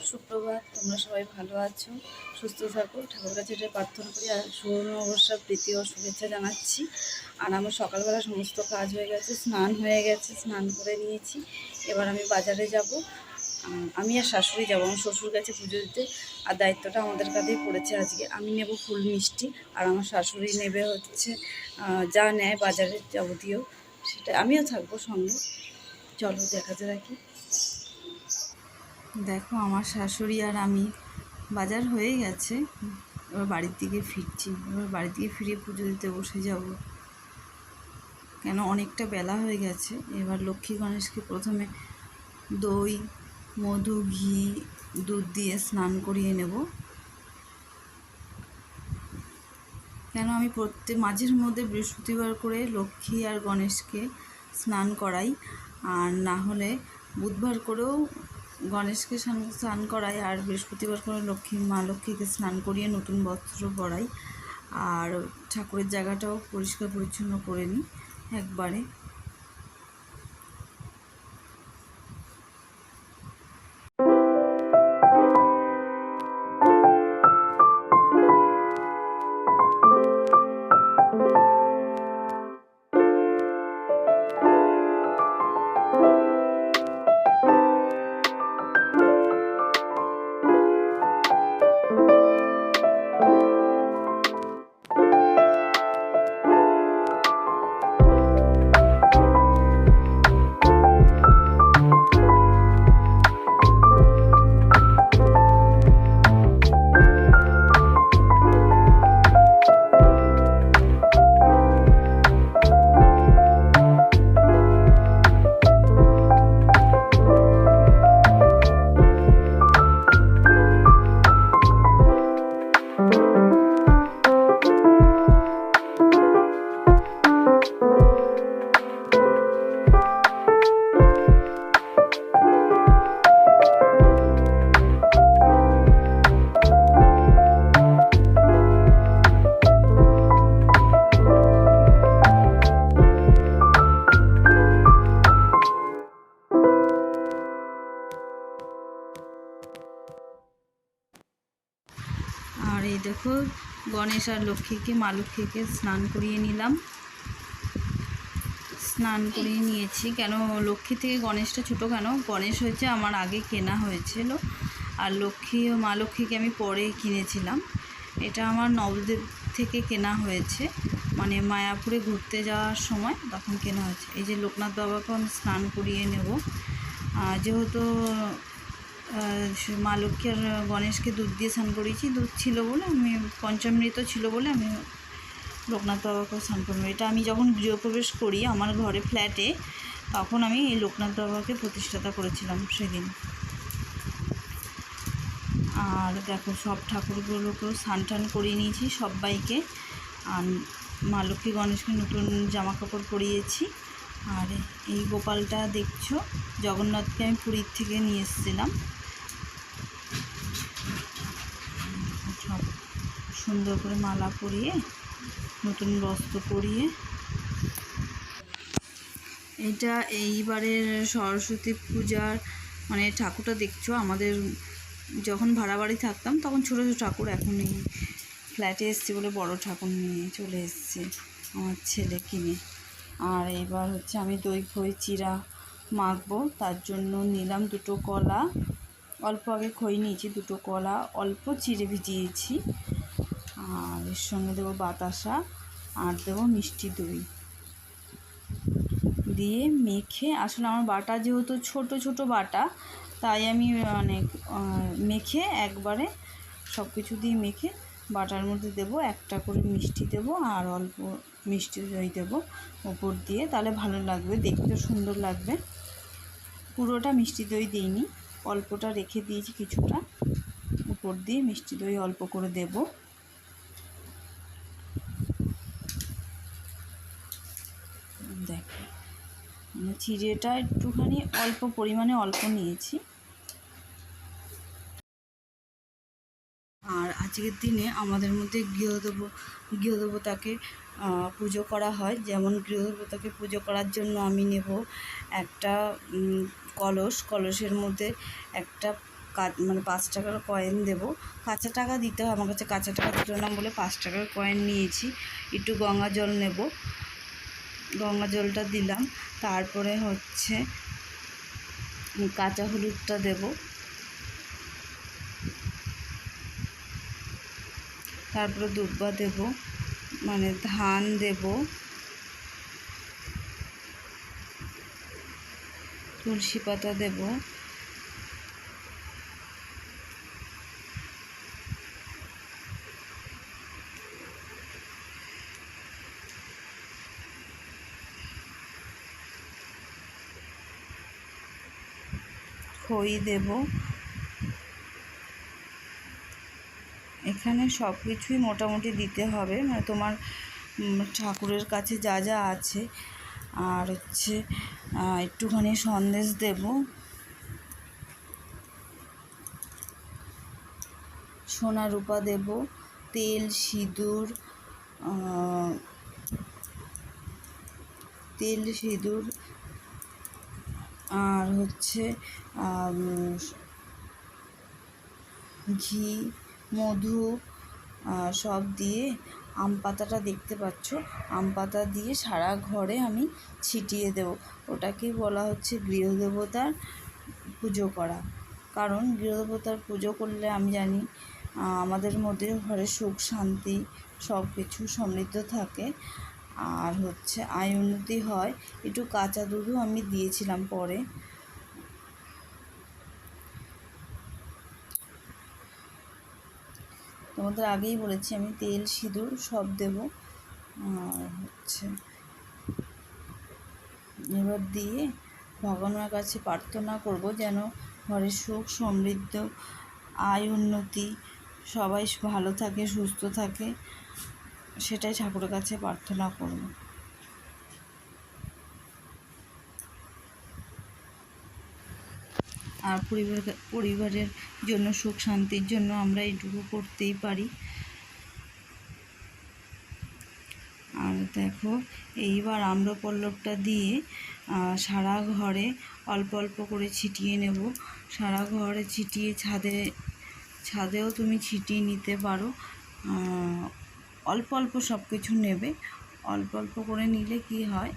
সুপ্রভাত। তোমরা সবাই ভালো আছো, সুস্থ থাকো, ঠাকুর কাছে এটা প্রার্থনা করি। আর শুভ নববর্ষের প্রীতি ও শুভেচ্ছা জানাচ্ছি। আর আমার সকালবেলা সমস্ত কাজ হয়ে গেছে, স্নান হয়ে গেছে, স্নান করে নিয়েছি। এবার আমি বাজারে যাব। আমি আর শাশুড়ি যাবো, আমার শ্বশুর কাছে পুজো দিতে। আর দায়িত্বটা আমাদের কাঁধেই পড়েছে আজকে। আমি নেব ফুল মিষ্টি, আর আমার শাশুড়ি নেবে হচ্ছে যা নেয় বাজারের যাবতীয়, সেটা আমিও থাকবো সঙ্গে। চলো দেখাতে রাখি। দেখো আমার শাশুড়ি আর আমি বাজার হয়ে গেছে, এবার বাড়ির দিকে ফিরছি। এবার বাড়ির দিকে ফিরে পুজো দিতে বসে যাব, কেন অনেকটা বেলা হয়ে গেছে। এবার লক্ষ্মী গণেশকে প্রথমে দই, মধু, ঘি, দুধ দিয়ে স্নান করিয়ে নেব। কেন আমি মাঝের মধ্যে বৃহস্পতিবার করে লক্ষ্মী আর গণেশকে স্নান করাই, আর না হলে বুধবার করেও গণেশকে স্নান করাই, আর বৃহস্পতিবার করে মা লক্ষ্মীকে স্নান করিয়ে নতুন বস্ত্র পরাই। আর ঠাকুরের জায়গাটাও পরিষ্কার পরিচ্ছন্ন করে নিই একবারে। আর এই দেখো গণেশ আর লক্ষ্মীকে, মা লক্ষ্মীকে স্নান করিয়ে নিলাম, স্নান করিয়ে নিয়েছি। কেন লক্ষ্মী থেকে গণেশটা ছোটো, কেন গণেশ হয়েছে আমার আগে কেনা হয়েছিল, আর মা লক্ষ্মীকে আমি পরে কিনেছিলাম। এটা আমার নবদ্বীপ থেকে কেনা হয়েছে, মানে মায়াপুরে ঘুরতে যাওয়ার সময় তখন কেনা হয়েছে। এই যে লোকনাথ বাবাকে আমি স্নান করিয়ে নেব, যেহেতু মা লক্ষ্মী আর গণেশকে দুধ দিয়ে স্নান করিয়েছি। দুধ ছিল বলে আমি, পঞ্চামৃত ছিল বলে আমি লোকনাথ বাবাকেও স্নান করবো। এটা আমি যখন গৃহপ্রবেশ করি আমার ঘরে ফ্ল্যাটে, তখন আমি এই লোকনাথ বাবাকে প্রতিষ্ঠাতা করেছিলাম সেদিন। আর দেখো সব ঠাকুরগুলোকেও স্নান টান করিয়ে নিয়েছি সবাইকে, আর মা লক্ষ্মী গণেশকে নতুন জামা কাপড় পরিয়েছি। আর এই গোপালটা দেখছো, জগন্নাথকে আমি পুরীর থেকে নিয়ে এসেছিলাম। সব সুন্দর করে মালা পরিয়ে, নতুন বস্ত্র পরিয়ে। এটা এইবারের সরস্বতী পূজার মানে ঠাকুরটা দেখছো, আমাদের যখন ভাড়া বাড়ি থাকতাম তখন ছোটো ছোটো ঠাকুর, এখন এই ফ্ল্যাটে এসেছি বলে বড় ঠাকুর নিয়ে চলে এসেছে আমার ছেলে কিনে। আর এবার হচ্ছে আমি দই খই চিরা মাখবো, তার জন্য নিলাম দুটো কলা, অল্প আগে খই নিয়েছি, দুটো কলা অল্প চিড়ে ভিজিয়েছি, আর এর সঙ্গে দেবো বাতাসা, আর দেবো মিষ্টি দই দিয়ে মেখে। আসলে আমার বাটা যেহেতু ছোট ছোট বাটা, তাই আমি মেখে একবারে সব কিছু দিয়ে মেখে বাটার মধ্যে দেবো। একটা করে মিষ্টি দেবো আর অল্প মিষ্টি দই দেবো ওপর দিয়ে, তাহলে ভালো লাগবে, দেখতে সুন্দর লাগবে। পুরোটা মিষ্টি দই দিইনি, অল্পটা রেখে দিয়েছি, কিছুটা উপর দিয়ে মিষ্টি দই অল্প করে দেবো। দেখো চিড়েটা একটুখানি অল্প পরিমাণে অল্প নিয়েছি। আর আজকের দিনে আমাদের মধ্যে গৃহদেবতাকে পুজো করা হয়। যেমন গৃহদেবতাকে পুজো করার জন্য আমি নেব একটা কলসের মধ্যে একটা মানে 5 টাকার কয়েন দেবো। কাঁচা টাকা দিতে হয়, আমার কাছে কাঁচা টাকা দিল না বলে 5 টাকার কয়েন নিয়েছি। একটু গঙ্গা জল নেব, গঙ্গা জলটা দিলাম। তারপরে হচ্ছে কাঁচা হলুদটা দেব, তারপরে দুব্বা দেব, মানে ধান দেব, তুলসী পাতা দেব, খই দেব। এখানে সব কিছুই মোটামুটি দিতে হবে, মানে তোমার ঠাকুরের কাছে যা যা আছে। আর হচ্ছে একটুখানি সন্দেশ দেব, সোনা রূপা দেব, তেল সিঁদুর, আর হচ্ছে ঘি, মধু সব দিয়ে, আম পাতাটা দেখতে পাচ্ছ, আম পাতা দিয়ে সারা ঘরে আমি ছিটিয়ে দেব। ওটাকেই বলা হচ্ছে গৃহদেবতার পুজো করা। কারণ গৃহদেবতার পুজো করলে আমি জানি আমাদের মধ্যে ঘরে সুখ শান্তি সব কিছু সমৃদ্ধ থাকে, আর হচ্ছে আয় উন্নতি হয়। একটু কাঁচা দুধও আমি দিয়েছিলাম পরে। তোমাদের আগেই বলেছি আমি তেল সিঁদুর সব দেব। আর হচ্ছে এবার দিয়ে ভগবানের কাছে প্রার্থনা করব যেন ঘরে সুখ সমৃদ্ধ আয় উন্নতি সবাই ভালো থাকে, সুস্থ থাকে, সেটাই ঠাকুরের কাছে প্রার্থনা করব। আর পরিবারের জন্য সুখ শান্তির জন্য আমরা এইটুকু করতেই পারি। আর দেখো এইবার আম্রপল্লবটা দিয়ে সারা ঘরে অল্প অল্প করে ছিটিয়ে নেব। সারা ঘরে ছিটিয়ে ছাদেও তুমি ছিটিয়ে নিতে পারো। অল্প অল্প সব কিছু নেবে, অল্প অল্প করে নিলে কি হয়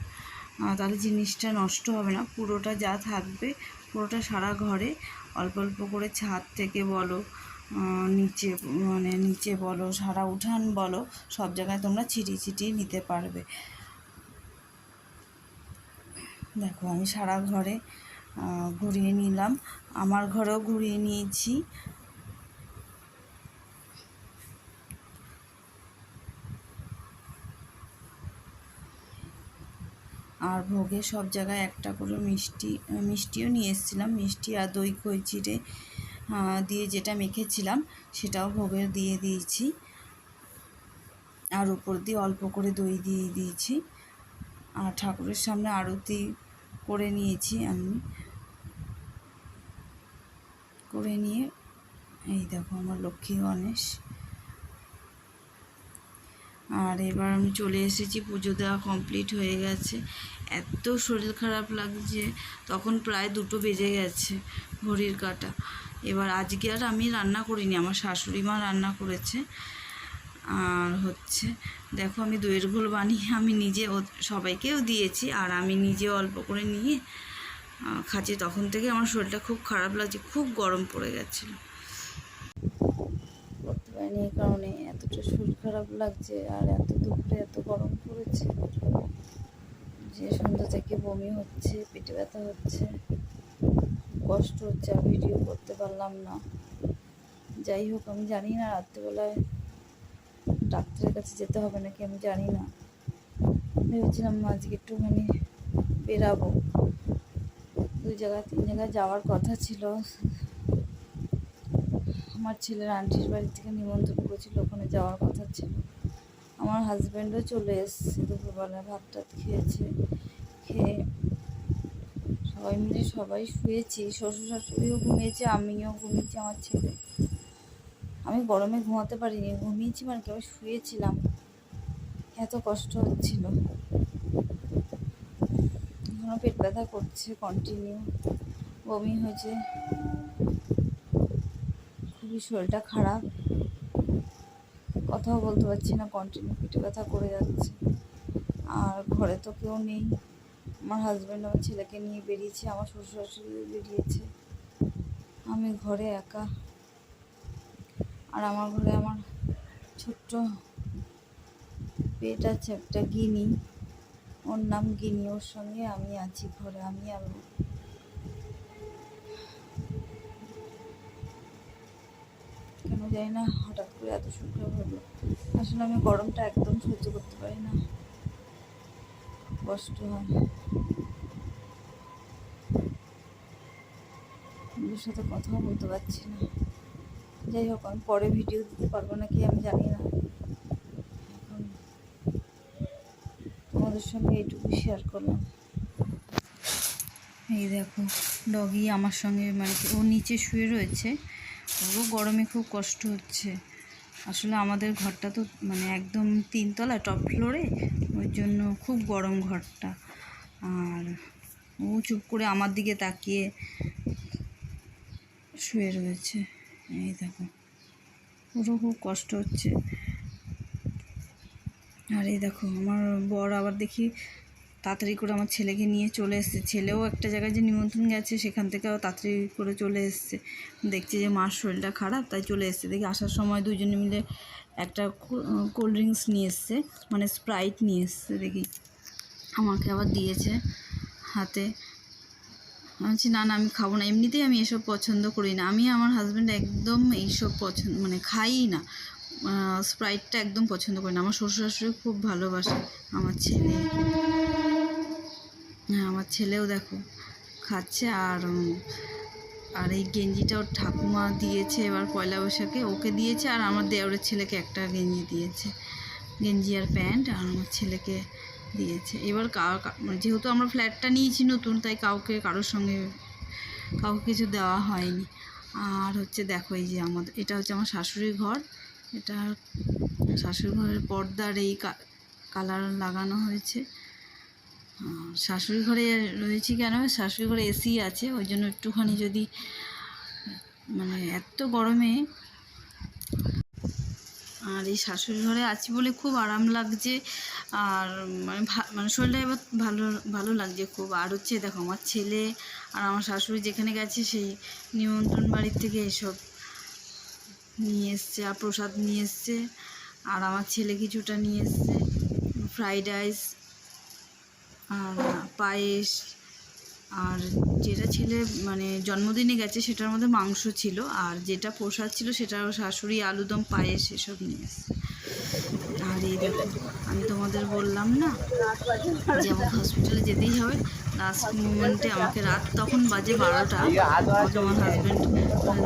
তাহলে জিনিসটা নষ্ট হবে না। পুরোটা যা থাকবে পুরোটা সারা ঘরে অল্প অল্প করে ছাদ থেকে বলো, নিচে বলো, সারা উঠান বলো, সব জায়গায় তোমরা ছিটিয়ে নিতে পারবে। দেখো আমি সারা ঘরে ঘুরিয়ে নিলাম, আমার ঘরেও ঘুরিয়ে নিয়েছি। আর ভোগে সব জায়গায় একটা করে মিষ্টিও নিয়ে এসেছিলাম, মিষ্টি আর দই খই চিড়ে দিয়ে যেটা মেখেছিলাম সেটাও ভোগের দিয়ে দিয়েছি। আর উপর দিয়ে অল্প করে দই দিয়ে দিয়েছি। আর ঠাকুরের সামনে আরতি করে নিয়েছি আমি। করে নিয়ে এই দেখো আমার লক্ষ্মী গণেশ। আর এবার আমি চলে এসেছি, পুজো দেওয়া কমপ্লিট হয়ে গেছে। এত শরীর খারাপ লাগছে, তখন প্রায় 2টো বেজে গেছে ঘড়ির কাঁটা। এবার আজকে আর আমি রান্না করিনি, আমার শাশুড়ি মা রান্না করেছে। আর হচ্ছে দেখো আমি দইয়ের ঘোল বানিয়ে আমি নিজে সবাইকেও দিয়েছি, আর আমি নিজে অল্প করে নিয়ে খাচ্ছি। তখন থেকে আমার শরীরটা খুব খারাপ লাগছে, খুব গরম পড়ে গেছিলো। করতে পারিনি এই কারণে এতটা শরীর খারাপ লাগছে, আর এত দুপুরে এত গরম পড়েছে যে সন্ধ্যা থেকে বমি হচ্ছে, পেটে ব্যথা হচ্ছে, কষ্ট হচ্ছে, আর ভিডিও করতে পারলাম না। যাই হোক আমি জানি না রাত্রিবেলায় ডাক্তারের কাছে যেতে হবে নাকি, আমি জানি না। ভেবেছিলাম আজকে একটুখানি বেরাবো, 2 জায়গায় 3 জায়গায় যাওয়ার কথা ছিল। আমার ছেলের আন্টির বাড়ি থেকে নিমন্ত্রণ করেছিল, ওখানে যাওয়ার কথা ছিল। আমার হাজব্যান্ডও চলে এসছে, দুপুরবেলা ভাত টাত খেয়েছে। খেয়ে সবাই মিলে সবাই শুয়েছি, শ্বশুর শাশুড়িও ঘুমিয়েছে, আমিও ঘুমিয়েছি, আমার ছেলে। আমি গরমে ঘুমাতে পারিনি, ঘুমিয়েছি মানে কি আমি শুয়েছিলাম, এত কষ্ট হচ্ছিল। এখনও পেট ব্যথা করছে কন্টিনিউ, বমি হয়েছে। খুবই শরীরটা খারাপ, কথাও বলতে পারছি না, কন্টিনিউ পেটে ব্যথা করে যাচ্ছে। আর ঘরে তো কেউ নেই, আমার হাজব্যান্ড আমার ছেলেকে নিয়ে বেরিয়েছে, আমার শ্বশুর শাশুড়ি বেরিয়েছে, আমি ঘরে একা। আর আমার ঘরে আমার ছোট্ট পেট আছে একটা, গিনি, ওর নাম গিনি, ওর সঙ্গে আমি আছি ঘরে, আমি আর ও। কেন জানি না হঠাৎ করে এত শরীর খারাপ হলো। আসলে আমি গরমটা একদম সহ্য করতে পারি না, কষ্ট হয়। ওদের সাথে কথাও বলতে পারছি না। যাই হোক, আমি পরে ভিডিও দিতে পারবো নাকি আমি জানি না, এখন তোমাদের সঙ্গে এইটুকু শেয়ার করলাম। এই দেখো ডগি আমার সঙ্গে, মানে ও নিচে শুয়ে রয়েছে, ওরও গরমে খুব কষ্ট হচ্ছে। আসলে আমাদের ঘরটা তো মানে একদম 3 তলা, টপ ফ্লোরে, ওই জন্য খুব গরম ঘরটা। আর ও চুপ করে আমার দিকে তাকিয়ে শুয়ে রয়েছে। এই দেখো, ওরও খুব কষ্ট হচ্ছে। আর এই দেখো আমার বর আবার দেখি তাড়াতাড়ি করে আমার ছেলেকে নিয়ে চলে এসেছে। ছেলেও একটা জায়গায় যে নিমন্ত্রণ গেছে, সেখান থেকেও তাড়াতাড়ি করে চলে এসেছে। দেখছি যে মার শরীরটা খারাপ, তাই চলে এসেছে। দেখি আসার সময় দুজনে মিলে একটা কোল্ড ড্রিঙ্কস নিয়ে এসছে, মানে স্প্রাইট নিয়ে এসছে। দেখি আমাকে আবার দিয়েছে হাতে। আমি বলছি না না, আমি খাবো না, এমনিতেই আমি এসব পছন্দ করি না। আমি আমার হাজব্যান্ড একদম এইসব পছন্দ মানে খাই না, স্প্রাইটটা একদম পছন্দ করি না। আমার শ্বশুর শাশুড়ি খুব ভালোবাসে আমার ছেলে। হ্যাঁ, আমার ছেলেও দেখো খাচ্ছে। আর এই গেঞ্জিটা ওর ঠাকুমা দিয়েছে এবার পয়লা বৈশাখে, ওকে দিয়েছে। আর আমার দেওরের ছেলেকে একটা গেঞ্জি দিয়েছে, গেঞ্জি আর প্যান্ট, আর আমার ছেলেকে দিয়েছে। এবার যেহেতু আমরা ফ্ল্যাটটা নিয়েছি নতুন, তাই কারোর সঙ্গে কাউকে কিছু দেওয়া হয়নি। আর হচ্ছে দেখো, এই যে এটা হচ্ছে আমার শাশুড়ির ঘর। এটা শাশুড়ি ঘরের পর্দার এই কালার লাগানো হয়েছে। শাশুড়ি ঘরে রয়েছি কেন, শাশুড়ি ঘরে এসি আছে, ওই জন্য একটুখানি যদি মানে এত গরমে। আর এই শাশুড়ি ঘরে আছি বলে খুব আরাম লাগছে। আর মানে শরীরটা এবার ভালো ভালো লাগছে খুব। আর হচ্ছে দেখো আমার ছেলে আর আমার শাশুড়ি যেখানে গেছে, সেই নিমন্ত্রণ বাড়ির থেকে এসব নিয়ে এসছে, আর প্রসাদ নিয়ে এসছে। আর আমার ছেলে কিছুটা নিয়ে এসছে, ফ্রাইড রাইস আর পায়েস। আর যেটা ছেলে মানে জন্মদিনে গেছে, সেটার মধ্যে মাংস ছিল, আর যেটা প্রসাদ ছিল সেটা শাশুড়ি আলুদম, পায়েস এসব নিয়ে এসছে। আর এই দেখো, আমি তোমাদের বললাম না যে আমাকে হসপিটালে যেতেই হবে, লাস্ট মোমেন্টে আমাকে রাত তখন বাজে 12টা, আমাকে আমার হাজব্যান্ড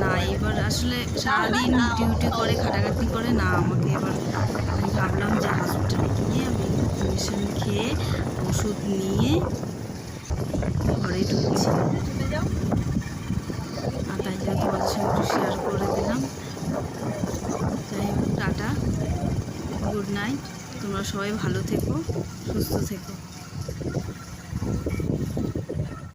না, এবার আসলে সারাদিন ডিউটি করে, খাটাখাটি করে না, আমাকে এবার আমি ভাবলাম যে হসপিটালে গিয়ে আমি মেডিসিন খেয়ে ওষুধ নিয়ে ঘরে ঢুকছি। আর তাই জন্য তোমাদের সঙ্গে একটু শেয়ার করে দিলাম। যাই হোক, টাটা, গুড নাইট, তোমরা সবাই ভালো থেকো, সুস্থ থেকো।